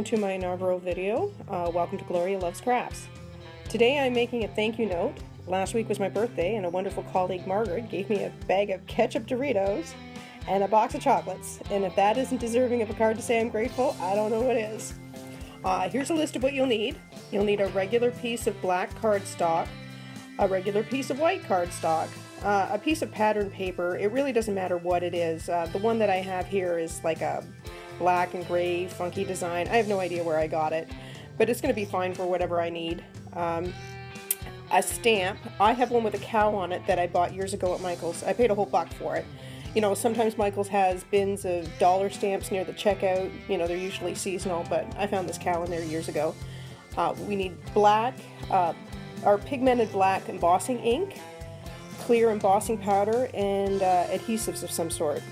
to my inaugural video. Welcome to Gloria Loves Crafts. Today I'm making a thank you note. Last week was my birthday and a wonderful colleague, Margaret, gave me a bag of ketchup Doritos and a box of chocolates. And if that isn't deserving of a card to say I'm grateful, I don't know what is. Here's a list of what you'll need. You'll need a regular piece of black cardstock, a regular piece of white cardstock, a piece of pattern paper. It really doesn't matter what it is. The one that I have here is like a black and gray funky design. I have no idea where I got it, but it's going to be fine for whatever I need. A stamp. I have one with a cow on it that I bought years ago at Michael's. I paid a whole $1 for it. You know, sometimes Michael's has bins of dollar stamps near the checkout. You know, they're usually seasonal, but I found this cow in there years ago. We need black, our pigmented black embossing ink, clear embossing powder, and adhesives of some sort.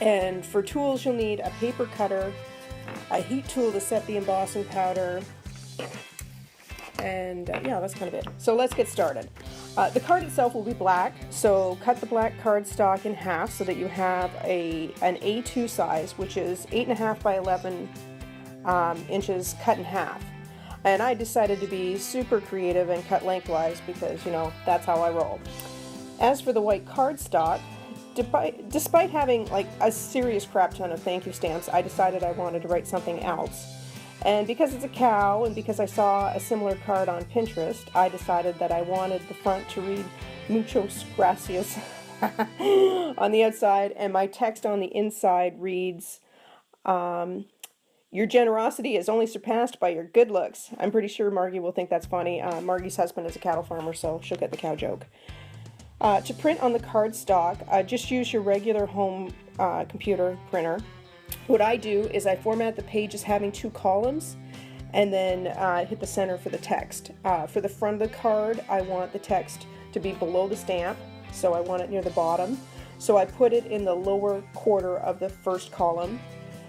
And for tools, you'll need a paper cutter, a heat tool to set the embossing powder, and yeah, that's kind of it. So let's get started. The card itself will be black, so cut the black cardstock in half so that you have an A2 size, which is 8.5 by 11 inches cut in half. And I decided to be super creative and cut lengthwise because, you know, that's how I roll. As for the white cardstock, despite having like a serious crap ton of thank you stamps, I decided I wanted to write something else. And because it's a cow and because I saw a similar card on Pinterest, I decided that I wanted the front to read Muchos Gracias on the outside, and my text on the inside reads, your generosity is only surpassed by your good looks. I'm pretty sure Margie will think that's funny. Margie's husband is a cattle farmer, so she'll get the cow joke. To print on the cardstock, just use your regular home computer printer. What I do is I format the pages having 2 columns and then hit the center for the text. For the front of the card, I want the text to be below the stamp, so I want it near the bottom. So I put it in the lower quarter of the first column.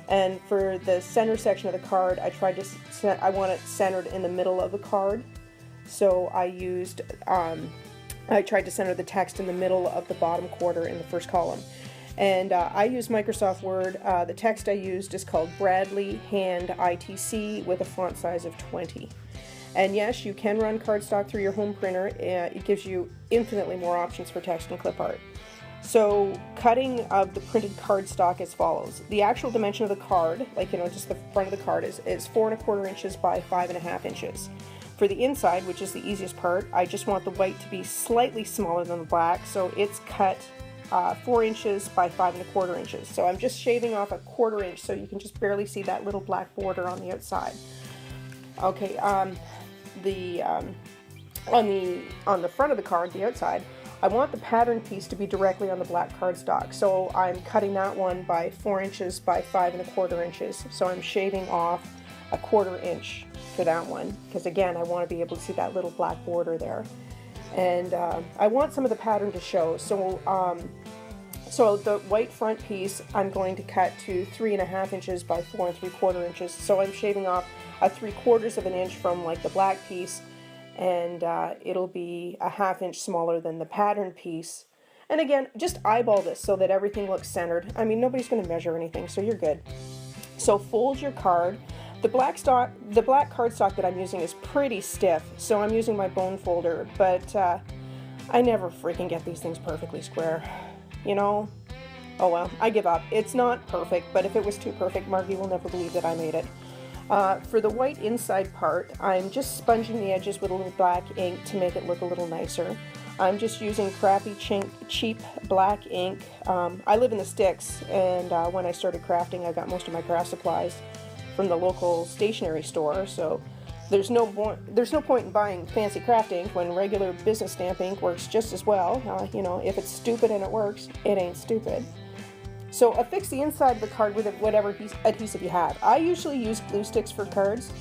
And for the center section of the card, I want it centered in the middle of the card. So I tried to center the text in the middle of the bottom quarter in the first column. And I use Microsoft Word. The text I used is called Bradley Hand ITC with a font size of 20. And yes, you can run cardstock through your home printer. It gives you infinitely more options for text and clip art. So cutting of the printed cardstock as follows. The actual dimension of the card, like, you know, just the front of the card is 4¼ inches by 5½ inches. For the inside, which is the easiest part, I just want the white to be slightly smaller than the black, so it's cut 4 inches by 5¼ inches. So I'm just shaving off a 1/4 inch so you can just barely see that little black border on the outside. Okay, on the front of the card, the outside, I want the pattern piece to be directly on the black cardstock. So I'm cutting that one by 4 inches by 5¼ inches. So I'm shaving off a 1/4 inch for that one, because again, I want to be able to see that little black border there. And I want some of the pattern to show. So the white front piece, I'm going to cut to 3½ inches by 4¾ inches. So I'm shaving off a 3/4 inch from like the black piece, and it'll be a 1/2 inch smaller than the pattern piece. And again, just eyeball this so that everything looks centered. I mean, nobody's going to measure anything, so you're good. So fold your card. The black cardstock that I'm using is pretty stiff, so I'm using my bone folder, but I never freaking get these things perfectly square, you know? Oh well, I give up. It's not perfect, but if it was too perfect, Margie will never believe that I made it. For the white inside part, I'm just sponging the edges with a little black ink to make it look a little nicer. I'm just using crappy, cheap black ink. I live in the sticks, and when I started crafting, I got most of my craft supplies from the local stationery store, so there's no point in buying fancy craft ink when regular business stamp ink works just as well. You know, if it's stupid and it works, it ain't stupid. So affix the inside of the card with whatever adhesive you have. I usually use glue sticks for cards.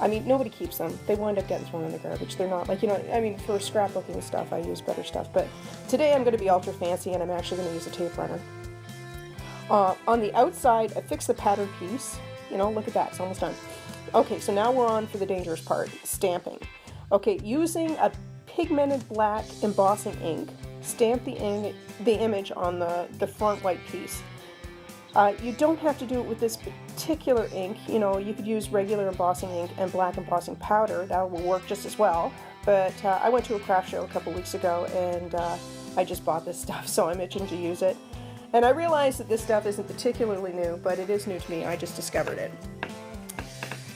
I mean, nobody keeps them. They wind up getting thrown in the garbage. They're not like, you know, I mean, for scrapbooking stuff, I use better stuff. But today I'm going to be ultra fancy, and I'm actually going to use a tape runner. On the outside, affix the pattern piece. You know, look at that, it's almost done. Okay, so now we're on for the dangerous part, stamping. Okay, using a pigmented black embossing ink, stamp the image on the front white piece. You don't have to do it with this particular ink. You know, you could use regular embossing ink and black embossing powder. That will work just as well. But I went to a craft show a couple weeks ago, and I just bought this stuff, so I'm itching to use it. And I realized that this stuff isn't particularly new, but it is new to me. I just discovered it.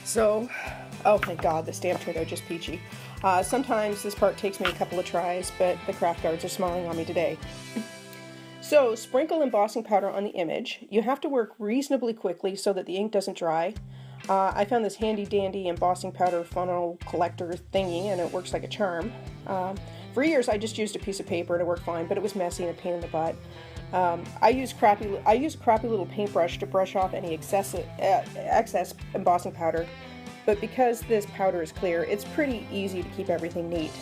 So, oh thank God, the stamp turned out just peachy. Sometimes this part takes me a couple of tries, but the craft guards are smiling on me today. So, sprinkle embossing powder on the image. You have to work reasonably quickly so that the ink doesn't dry. I found this handy dandy embossing powder funnel collector thingy, and it works like a charm. For years I just used a piece of paper and it worked fine, but it was messy and a pain in the butt. I use a crappy little paintbrush to brush off any excess embossing powder, but because this powder is clear, it's pretty easy to keep everything neat.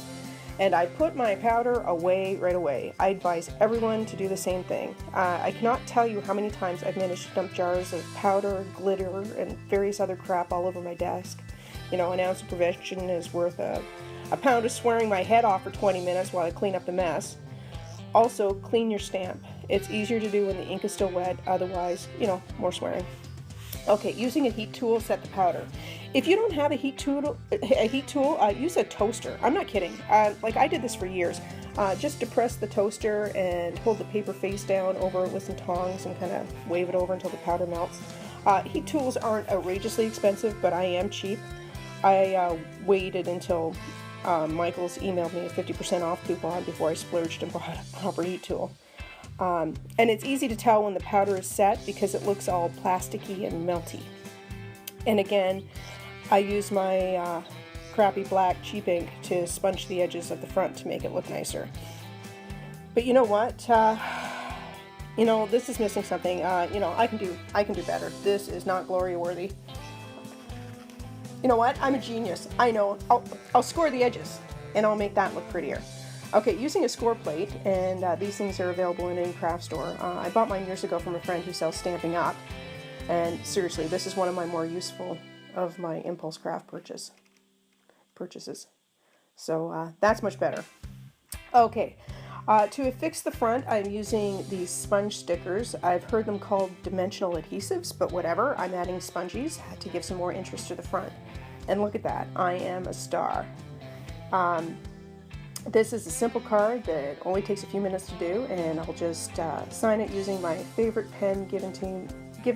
And I put my powder away right away. I advise everyone to do the same thing. I cannot tell you how many times I've managed to dump jars of powder, glitter, and various other crap all over my desk. You know, an ounce of prevention is worth a pound of swearing my head off for 20 minutes while I clean up the mess. Also, clean your stamp. It's easier to do when the ink is still wet, otherwise, you know, more swearing. Okay, using a heat tool, set the powder. If you don't have a heat tool, use a toaster. I'm not kidding. Like I did this for years. Just depress the toaster and hold the paper face down over it with some tongs and kind of wave it over until the powder melts. Heat tools aren't outrageously expensive, but I am cheap. I waited until Michael's emailed me a 50% off coupon before I splurged and bought a proper heat tool. And it's easy to tell when the powder is set because it looks all plasticky and melty. And again, I use my crappy black cheap ink to sponge the edges of the front to make it look nicer. But you know what? You know, this is missing something. You know, I can do better. This is not glory worthy. You know what? I'm a genius. I know. I'll score the edges and I'll make that look prettier. Okay, using a score plate, and these things are available in any craft store. I bought mine years ago from a friend who sells Stampin' Up. And seriously, this is one of my more useful of my impulse craft purchases. So that's much better. Okay, to affix the front, I'm using these sponge stickers. I've heard them called dimensional adhesives, but whatever. I'm adding sponges to give some more interest to the front. And look at that, I am a star. This is a simple card that only takes a few minutes to do, and I'll just sign it using my favorite pen given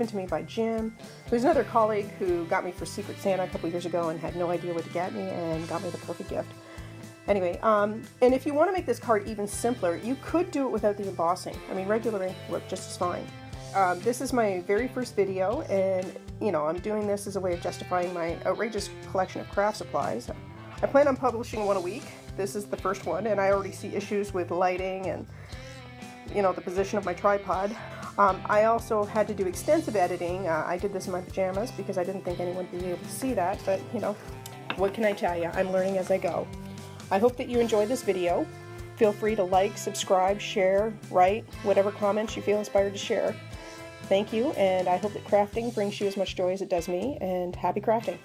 to me by Jim, who's another colleague who got me for Secret Santa a couple years ago and had no idea what to get me and got me the perfect gift. Anyway, and if you want to make this card even simpler, you could do it without the embossing. I mean, regular ink would work just as fine. This is my very first video, and you know, I'm doing this as a way of justifying my outrageous collection of craft supplies. I plan on publishing one a week. This is the first one, and I already see issues with lighting and, you know, the position of my tripod. I also had to do extensive editing. I did this in my pajamas because I didn't think anyone would be able to see that, but, you know, what can I tell you? I'm learning as I go. I hope that you enjoyed this video. Feel free to like, subscribe, share, write, whatever comments you feel inspired to share. Thank you, and I hope that crafting brings you as much joy as it does me, and happy crafting!